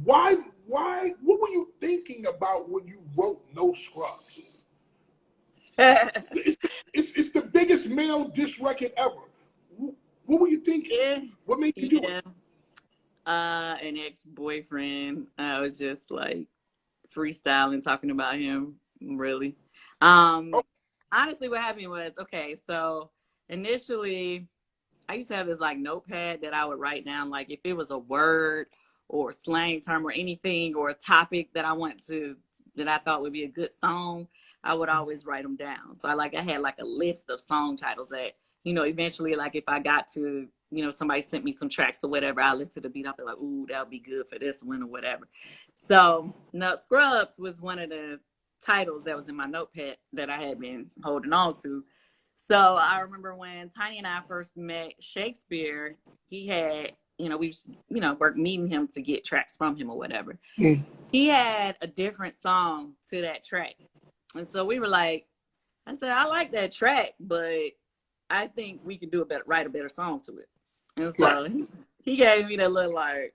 Why, what were you thinking about when you wrote No Scrubs? It's the biggest male diss record ever. What were you thinking? Yeah. What made you do it? An ex-boyfriend. I was just like freestyling, talking about him, really. Honestly, what happened was, okay, so initially I used to have this like notepad that I would write down, like if it was a word or a slang term or anything or a topic that I thought would be a good song, I would always write them down. So I had like a list of song titles that, eventually, like if I got to, somebody sent me some tracks or whatever, I listened to the beat, I'll be like, ooh, that'll be good for this one or whatever. So No Scrubs was one of the titles that was in my notepad that I had been holding on to. So I remember when Tiny and I first met Shakespeare, he had, we were meeting him to get tracks from him or whatever. Mm. He had a different song to that track. And so we were like, I said, I like that track, but I think we could write a better song to it. And so he gave me that little like,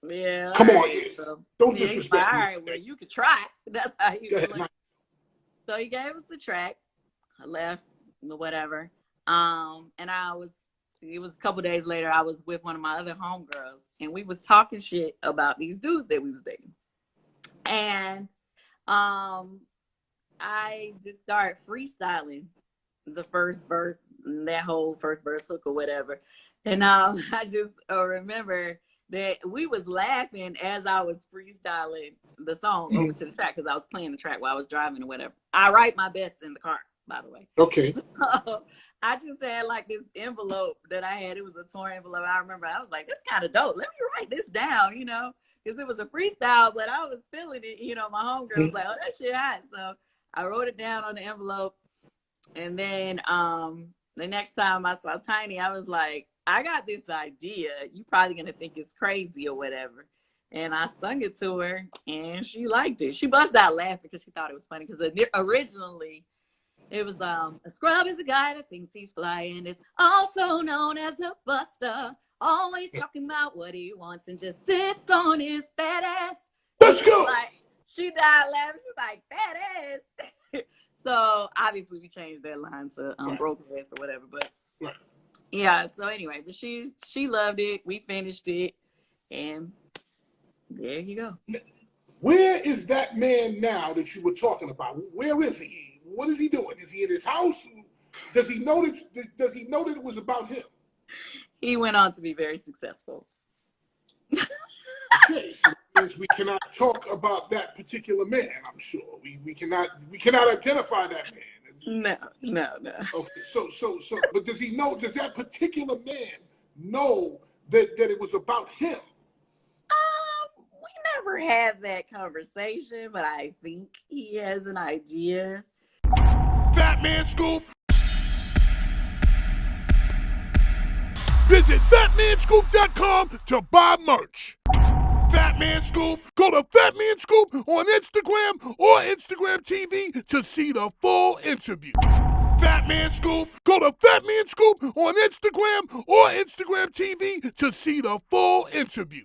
yeah. Come on, so, don't disrespect me. All right, well, you could try. That's how he was like. So he gave us the track. I left, whatever. And it was a couple days later, I was with one of my other homegirls, and we was talking shit about these dudes that we was dating. And I just started freestyling the first verse, that whole first verse hook or whatever. And I just remember that we was laughing as I was freestyling the song over to the track, because I was playing the track while I was driving or whatever. I write my best in the car, by the way. Okay. So I just had like this envelope that I had. It was a torn envelope. I remember I was like, this kind of dope. Let me write this down, because it was a freestyle, but I was feeling it. My homegirl was like, oh, that shit hot. So I wrote it down on the envelope. And then the next time I saw Tiny, I was like, I got this idea. You probably going to think it's crazy or whatever. And I sung it to her, and she liked it. She busted out laughing because she thought it was funny, because originally it was a scrub is a guy that thinks he's fly and is also known as a buster. Always talking about what he wants and just sits on his fat ass. Let's go. She died laughing. She's like, fat ass. So obviously we changed that line to broken ass or whatever. But yeah, so anyway, but she loved it. We finished it, and there you go. Where is that man now that you were talking about? Where is he? What is he doing? Is he in his house? Does he know that it was about him? He went on to be very successful. Okay, so we cannot talk about that particular man, I'm sure. We cannot identify that man. No. Okay, so but does that particular man know that it was about him? We never had that conversation, but I think he has an idea. Fatman Scoop. Visit fatmanscoop.com to buy merch. Fatman Scoop. Go to Fatman Scoop on Instagram or Instagram TV to see the full interview. Fatman Scoop. Go to Fatman Scoop on Instagram or Instagram TV to see the full interview.